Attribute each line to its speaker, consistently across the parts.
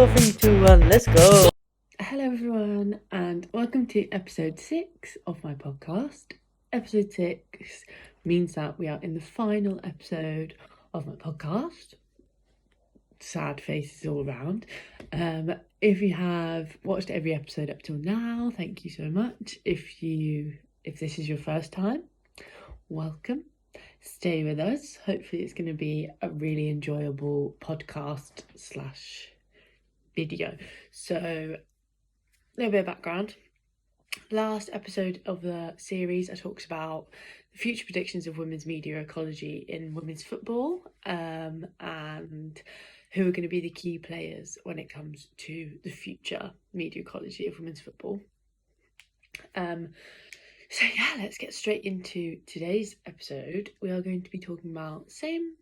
Speaker 1: 4, 3, 2, 1, let's go.
Speaker 2: Hello everyone and welcome to episode 6 of my podcast. Episode 6 means that we are in the final episode of my podcast. Sad faces all around. If you have watched every episode up till now, thank you so much. If this is your first time, welcome. Stay with us. Hopefully it's going to be a really enjoyable podcast / video. So a little bit of background. Last episode of the series, I talked about the future predictions of women's media ecology in women's football, and who are going to be the key players when it comes to the future media ecology of women's football. So yeah, let's get straight into today's episode. We are going to be talking about same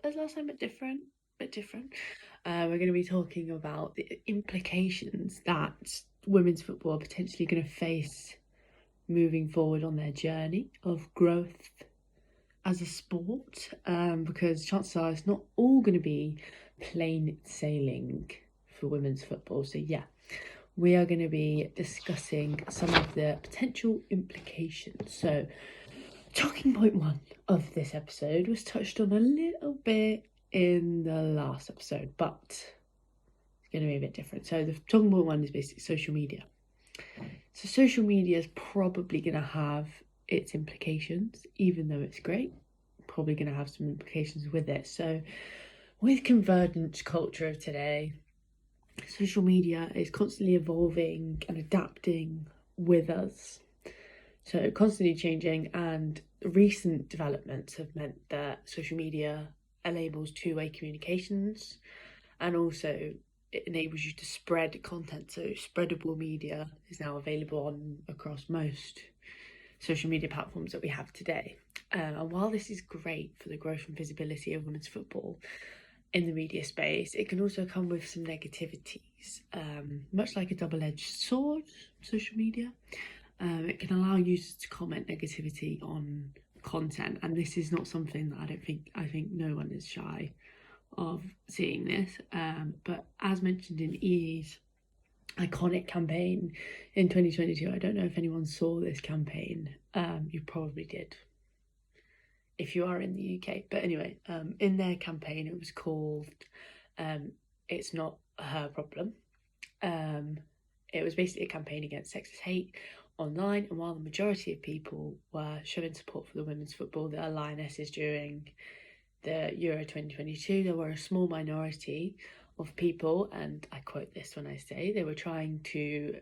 Speaker 2: as last time, but different. We're going to be talking about the implications that women's football are potentially going to face moving forward on their journey of growth as a sport, because chances are it's not all going to be plain sailing for women's football. So yeah, we are going to be discussing some of the potential implications. So talking point 1 of this episode was touched on a little bit in the last episode, but it's going to be a bit different. So the talking point 1 is basically social media. So social media is probably going to have its implications, even though it's great, probably going to have some implications with it. So with convergence culture of today, social media is constantly evolving and adapting with us. So constantly changing, and recent developments have meant that social media enables two-way communications, and also it enables you to spread content. So spreadable media is now available across most social media platforms that we have today. And while this is great for the growth and visibility of women's football in the media space, it can also come with some negativities. Much like a double-edged sword, social media, it can allow users to comment negativity on content, and this is not something that I think no one is shy of seeing this. But as mentioned in EA's iconic campaign in 2022, I don't know if anyone saw this campaign. You probably did if you are in the UK, but anyway, in their campaign it was called It's Not Her Problem. It was basically a campaign against sexist hate online, and while the majority of people were showing support for the women's football, the Lionesses, during the Euro 2022, there were a small minority of people, and I quote this when I say, they were trying to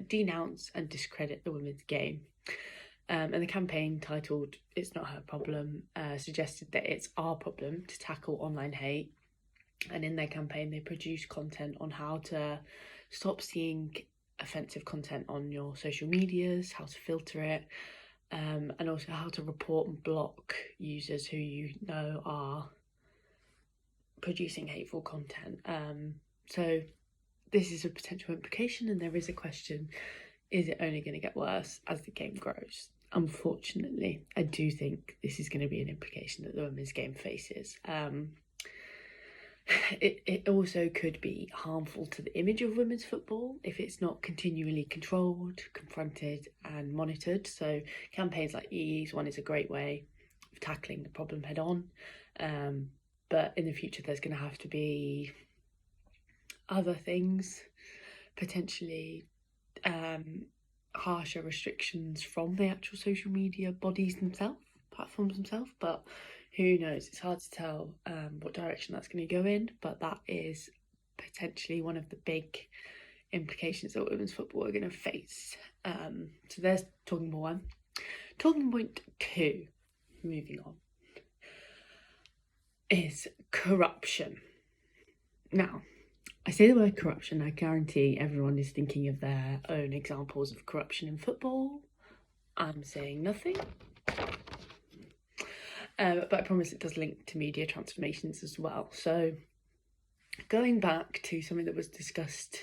Speaker 2: denounce and discredit the women's game. And the campaign, titled It's Not Her Problem, suggested that it's our problem to tackle online hate. And in their campaign, they produced content on how to stop seeing offensive content on your social medias, how to filter it, and also how to report and block users who you know are producing hateful content. So this is a potential implication, and there is a question: is it only going to get worse as the game grows? Unfortunately, I do think this is going to be an implication that the women's game faces. It also could be harmful to the image of women's football if it's not continually controlled, confronted and monitored. So campaigns like EE's one is a great way of tackling the problem head on. But in the future there's going to have to be other things, potentially harsher restrictions from the actual social media bodies themselves, platforms themselves, but who knows? It's hard to tell what direction that's going to go in, but that is potentially one of the big implications that women's football are going to face. So there's talking point 1. Talking point 2, moving on, is corruption. Now, I say the word corruption, I guarantee everyone is thinking of their own examples of corruption in football. I'm saying nothing. But I promise it does link to media transformations as well. So going back to something that was discussed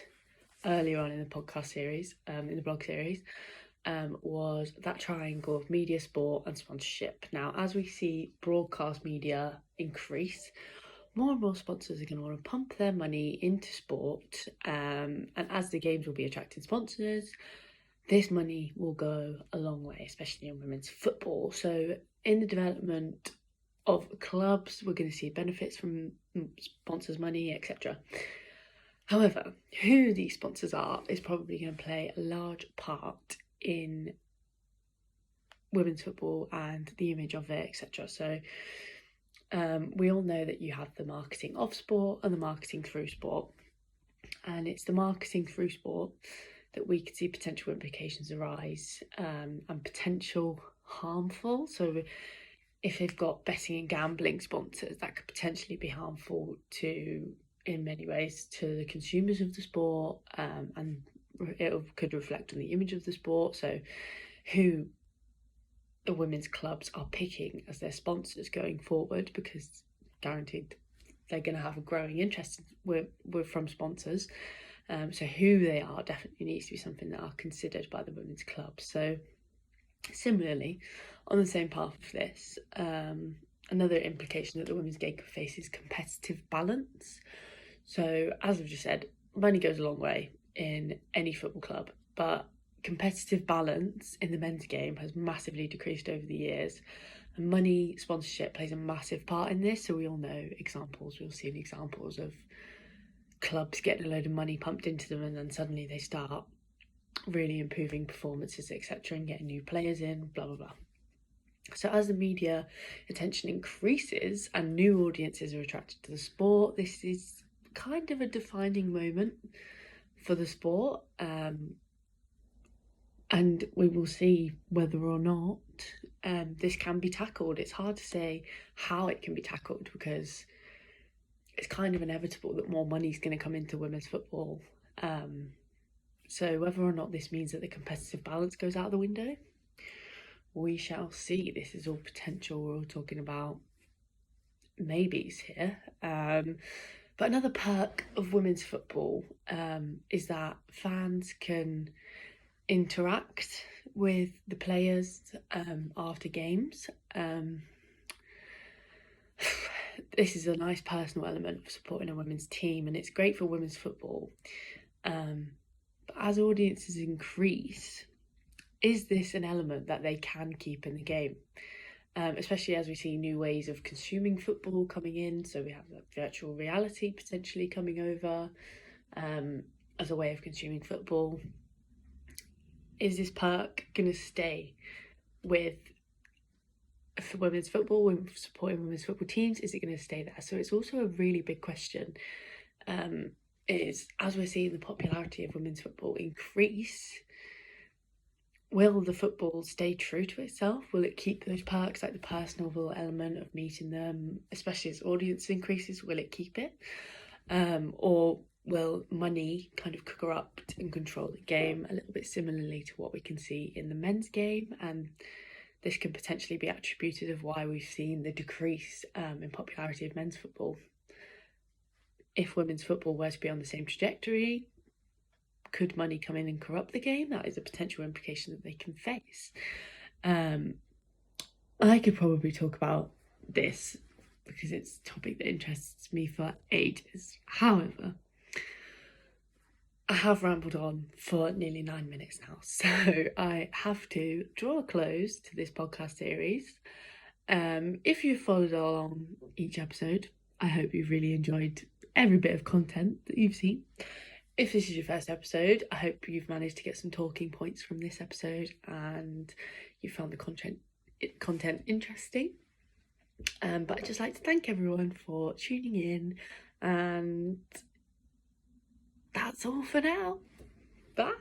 Speaker 2: earlier on in the podcast series, in the blog series, was that triangle of media, sport and sponsorship. Now, as we see broadcast media increase, more and more sponsors are going to want to pump their money into sport, and as the games will be attracting sponsors, this money will go a long way, especially in women's football. So in the development of clubs, we're going to see benefits from sponsors' money, etc. However, who these sponsors are is probably going to play a large part in women's football and the image of it, etc. So we all know that you have the marketing of sport and the marketing through sport, and it's the marketing through sport that we could see potential implications arise, and potential harmful. So if they've got betting and gambling sponsors, that could potentially be harmful to, in many ways, to the consumers of the sport, and it could reflect on the image of the sport. So who the women's clubs are picking as their sponsors going forward, because guaranteed they're going to have a growing interest from sponsors. So who they are definitely needs to be something that are considered by the women's clubs. So similarly, on the same path of this, another implication that the women's game could face is competitive balance. So as I've just said, money goes a long way in any football club, but competitive balance in the men's game has massively decreased over the years, and money sponsorship plays a massive part in this. So we all know examples, we've seen examples of clubs getting a load of money pumped into them, and then suddenly they start really improving performances, etc., and getting new players in, blah blah blah. So as the media attention increases and new audiences are attracted to the sport, this is kind of a defining moment for the sport, and we will see whether or not this can be tackled. It's hard to say how it can be tackled, because it's kind of inevitable that more money is going to come into women's football. So whether or not this means that the competitive balance goes out the window, we shall see. This is all potential. We're all talking about maybes here. But another perk of women's football is that fans can interact with the players after games. This is a nice personal element of supporting a women's team, and it's great for women's football. But as audiences increase, is this an element that they can keep in the game? Especially as we see new ways of consuming football coming in. So we have that virtual reality potentially coming over as a way of consuming football. Is this perk going to stay with women's football, when supporting women's football teams? Is it going to stay there? So it's also a really big question. Is, as we're seeing the popularity of women's football increase, will the football stay true to itself? Will it keep those perks, like the personal element of meeting them, especially as audience increases? Will it keep it? Or will money kind of corrupt and control the game, a little bit similarly to what we can see in the men's game? And this can potentially be attributed of why we've seen the decrease in popularity of men's football. If women's football were to be on the same trajectory, could money come in and corrupt the game? That is a potential implication that they can face. I could probably talk about this because it's a topic that interests me for ages. However, I have rambled on for nearly 9 minutes now, so I have to draw a close to this podcast series. If you've followed along each episode, I hope you've really enjoyed every bit of content that you've seen. If this is your first episode, I hope you've managed to get some talking points from this episode and you found the content interesting. But I'd just like to thank everyone for tuning in, and that's all for now. Bye.